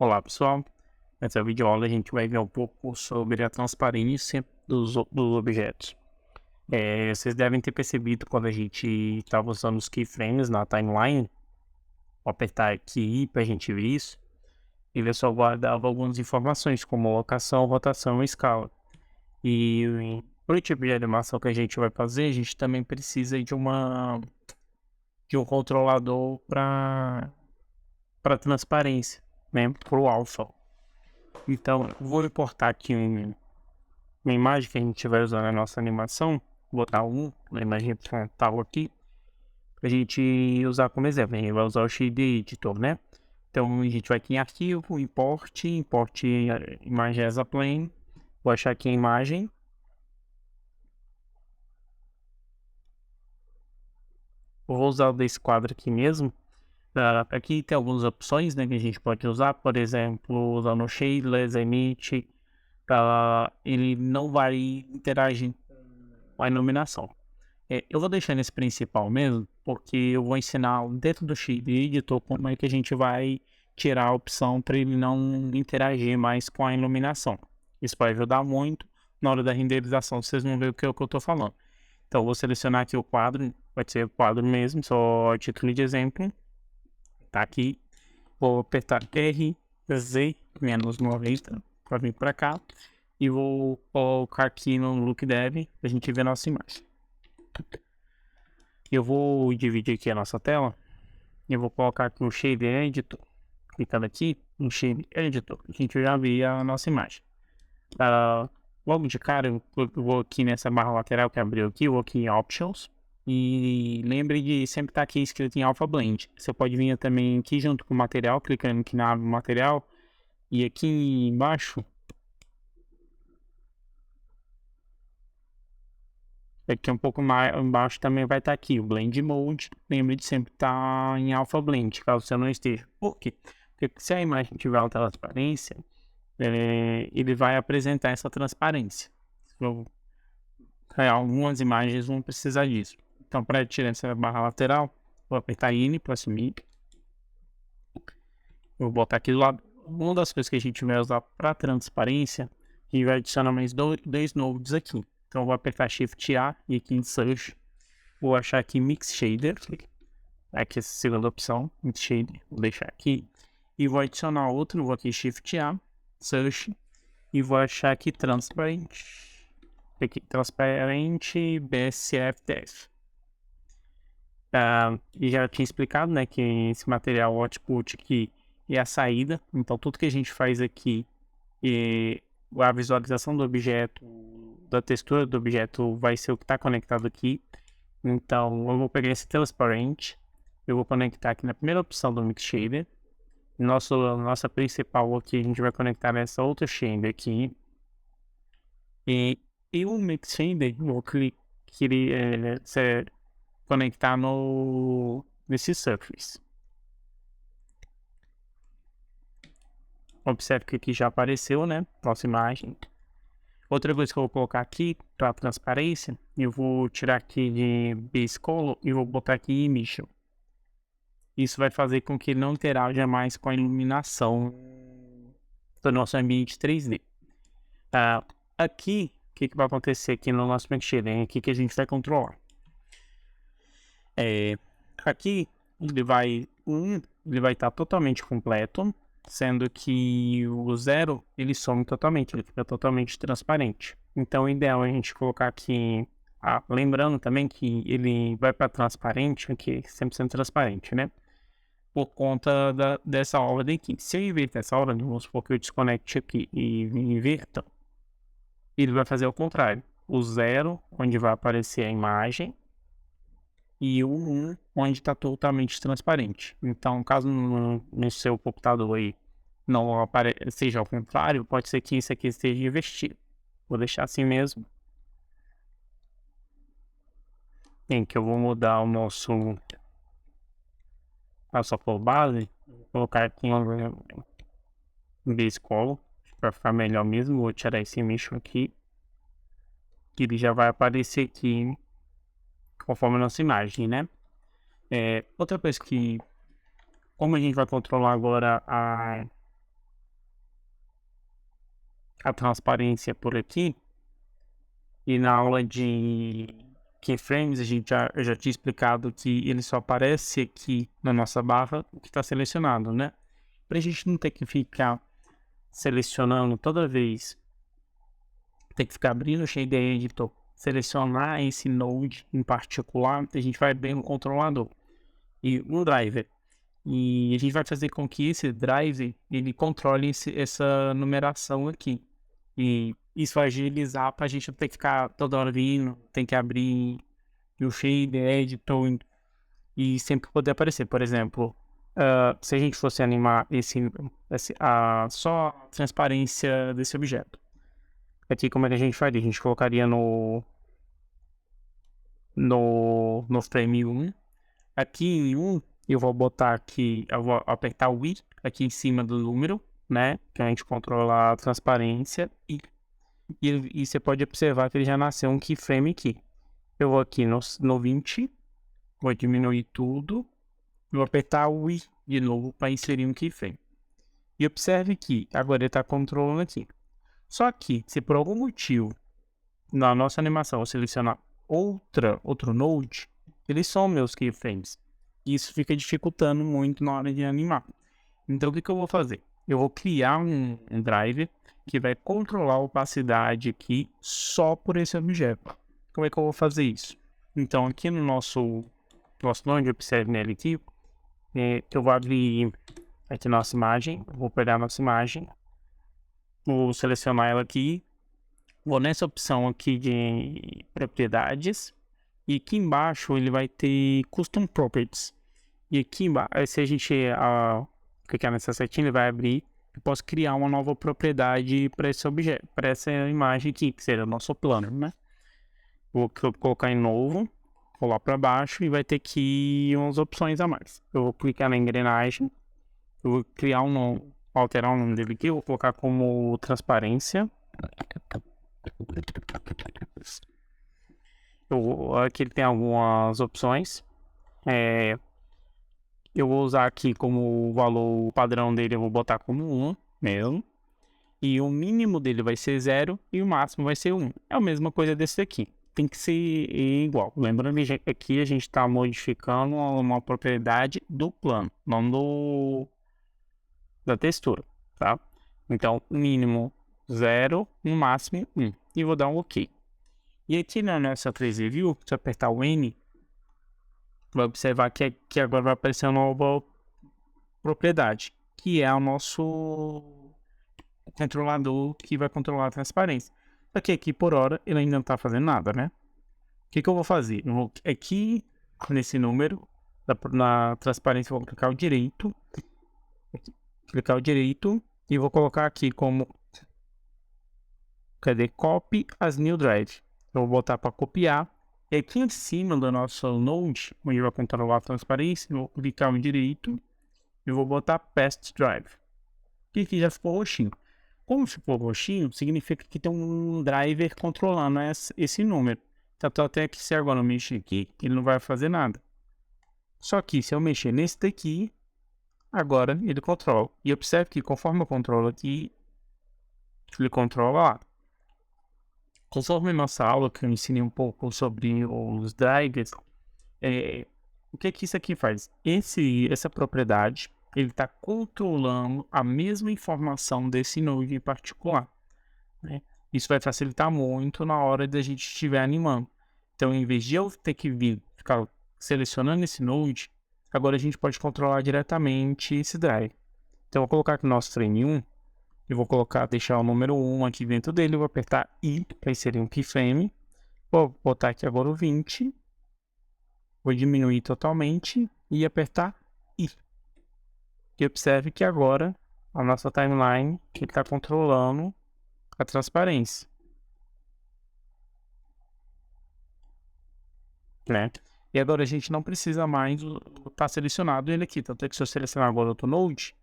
Olá pessoal, nessa videoaula a gente vai ver um pouco sobre a transparência dos objetos. Vocês devem ter percebido quando a gente estava usando os keyframes na timeline, vou apertar aqui para a gente ver isso, ele só guardava algumas informações como locação, rotação e escala. E para o tipo de animação que a gente vai fazer, a gente também precisa de um controlador para transparência, né, para o alpha. Então, vou importar aqui uma imagem que a gente vai usar na nossa animação, vou botar uma imagem frontal aqui, para a gente usar como exemplo. A gente vai usar o Shade Editor, né? Então, a gente vai aqui em arquivo, import imagem as a plane, vou achar aqui a imagem. Vou usar desse quadro aqui mesmo. Aqui tem algumas opções, né, que a gente pode usar, por exemplo, usando o Shadeless, Emit, ele não vai interagir com a iluminação. Eu vou deixar nesse principal mesmo, porque eu vou ensinar dentro do Shade Editor como é que a gente vai tirar a opção para ele não interagir mais com a iluminação. Isso vai ajudar muito na hora da renderização, vocês vão ver o que eu estou falando. Então, eu vou selecionar aqui o quadro, vai ser o quadro mesmo, só título de exemplo. Tá aqui, vou apertar R, Z, -90, para vir para cá. E vou colocar aqui no Look Dev, para a gente ver a nossa imagem. Eu vou dividir aqui a nossa tela. Eu vou colocar aqui no Shade Editor. Clicando aqui no Shade Editor, a gente já vê a nossa imagem. Logo de cara, eu vou aqui nessa barra lateral que abriu aqui, eu vou aqui em Options. E lembre de sempre estar aqui escrito em Alpha Blend. Você pode vir também aqui junto com o material, clicando aqui na aba material. E aqui embaixo, aqui um pouco mais embaixo também vai estar aqui o Blend Mode. Lembre de sempre estar em Alpha Blend, caso você não esteja. Por quê? Porque se a imagem tiver alta transparência, ele vai apresentar essa transparência. Algumas imagens vão precisar disso. Então, para tirar essa barra lateral, vou apertar N para assumir. Eu vou botar aqui do lado. Uma das coisas que a gente vai usar para transparência, a gente vai adicionar mais dois nodes aqui. Então, eu vou apertar Shift A e aqui em Search, vou achar aqui Mix Shader. Aqui essa segunda opção, Mix Shader, vou deixar aqui. E vou adicionar outro, vou aqui Shift A, Search, e vou achar aqui Transparent. Aqui, Transparente BSFTF. E já tinha explicado, né, que esse material output aqui é a saída. Então, tudo que a gente faz aqui, a visualização do objeto, da textura do objeto, vai ser o que está conectado aqui. Então, eu vou pegar esse Transparent, eu vou conectar aqui na primeira opção do Mix Shader. Nossa principal aqui, a gente vai conectar nessa outra shader aqui. E o Mix Shader, eu vou conectar nesse Surface. Observe que aqui já apareceu, né? Nossa imagem. Outra coisa que eu vou colocar aqui para transparência, eu vou tirar aqui de Base Color e vou botar aqui Emission. Isso vai fazer com que ele não interaja mais com a iluminação do nosso ambiente 3D. Aqui, o que vai acontecer aqui no nosso Mixer? Aqui que a gente vai controlar. Aqui ele vai estar totalmente completo, sendo que o 0 ele some totalmente, ele fica totalmente transparente. Então o ideal é a gente colocar aqui, lembrando também que ele vai para transparente, aqui 100% transparente, né? Por conta dessa ordem aqui. Se eu inverter essa ordem, vamos supor que eu desconecte aqui e inverta, ele vai fazer o contrário. O 0, onde vai aparecer a imagem, e o 1, onde está totalmente transparente. Então, caso no seu computador aí não seja ao contrário, pode ser que isso aqui esteja invertido. Vou deixar assim mesmo. Em que eu vou mudar a nossa cor base, vou colocar aqui um base color, para ficar melhor mesmo. Vou tirar esse emission aqui, que ele já vai aparecer aqui conforme a nossa imagem, né? Outra coisa que, como a gente vai controlar agora a transparência por aqui. E na aula de keyframes eu já tinha explicado que ele só aparece aqui na nossa barra o que está selecionado, né? Para a gente não ter que ficar selecionando toda vez, tem que ficar abrindo o Shade Editor, selecionar esse node em particular, a gente vai abrir um controlador e um driver. E a gente vai fazer com que esse driver ele controle essa numeração aqui. E isso vai agilizar para a gente não ter que ficar toda hora vindo, tem que abrir o Shade Editor e sempre poder aparecer. Por exemplo, se a gente fosse animar só a transparência desse objeto. Aqui como é que a gente faria? A gente colocaria no frame 1. Aqui em 1, eu vou botar aqui, eu vou apertar o I aqui em cima do número, né? Que a gente controla a transparência. E você pode observar que ele já nasceu um keyframe aqui. Eu vou aqui no 20, vou diminuir tudo. Vou apertar o I de novo para inserir um keyframe. E observe que agora ele está controlando aqui. Só que, se por algum motivo, na nossa animação, eu selecionar outro node, ele some os keyframes. Isso fica dificultando muito na hora de animar. Então, o que eu vou fazer? Eu vou criar um driver que vai controlar a opacidade aqui só por esse objeto. Como é que eu vou fazer isso? Então, aqui no nosso node, observe nele aqui, eu vou abrir aqui nossa imagem, vou pegar a nossa imagem, vou selecionar ela aqui, vou nessa opção aqui de propriedades, e aqui embaixo ele vai ter Custom Properties. E aqui embaixo, se a gente clicar nessa setinha, ele vai abrir. Eu posso criar uma nova propriedade para esse objeto, para essa imagem aqui, que seria o nosso plano, né? Vou colocar em novo, vou lá para baixo e vai ter aqui umas opções a mais. Eu vou clicar na engrenagem, eu vou criar alterar o nome dele aqui, eu vou colocar como transparência. Aqui ele tem algumas opções. Eu vou usar aqui como valor padrão dele, eu vou botar como 1 mesmo. E o mínimo dele vai ser 0 e o máximo vai ser 1. É a mesma coisa desse aqui. Tem que ser igual. Lembrando que aqui a gente está modificando uma propriedade do plano, não da textura, tá? Então, mínimo 0, no máximo 1. E vou dar um OK. E aqui na nossa 3D View, se eu apertar o N, vai observar que agora vai aparecer uma nova propriedade, que é o nosso controlador que vai controlar a transparência. Só que aqui por hora ele ainda não está fazendo nada, né? O que eu vou fazer? Eu vou aqui nesse número, na transparência, eu vou clicar o direito, e vou colocar aqui como copy as new drive. Eu vou botar para copiar. E aqui em cima do nosso node, onde vai controlar a transparência, eu vou clicar no direito e vou botar Past Drive. Que aqui já ficou roxinho. Como ficou roxinho, significa que tem um driver controlando esse número. Então, até que se agora eu mexer aqui, ele não vai fazer nada. Só que se eu mexer nesse daqui, agora ele controla. E observe que conforme eu controlo aqui, ele controla lá. Conforme nossa aula, que eu ensinei um pouco sobre os drivers, o que isso aqui faz? Essa propriedade, ele está controlando a mesma informação desse node em particular, né? Isso vai facilitar muito na hora da gente estiver animando. Então, em vez de eu ter que ficar selecionando esse node, agora a gente pode controlar diretamente esse drive. Então, eu vou colocar aqui no nosso frame 1. Eu vou deixar o número 1 aqui dentro dele, eu vou apertar I para inserir um keyframe. Vou botar aqui agora o 20. Vou diminuir totalmente e apertar I. E observe que agora a nossa timeline está controlando a transparência, né? E agora a gente não precisa mais estar selecionado ele aqui. Tanto é que se eu selecionar agora outro node,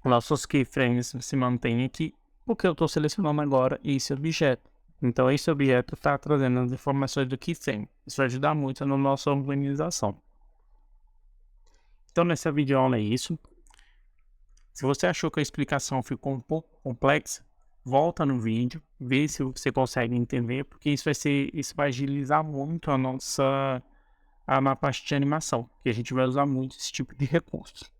nossos keyframes se mantêm aqui, porque eu estou selecionando agora esse objeto. Então, esse objeto está trazendo as informações do keyframe. Isso vai ajudar muito na nossa organização. Então, nessa videoaula é isso. Se você achou que a explicação ficou um pouco complexa, volta no vídeo, vê se você consegue entender, porque isso vai agilizar muito na parte de animação, que a gente vai usar muito esse tipo de recurso.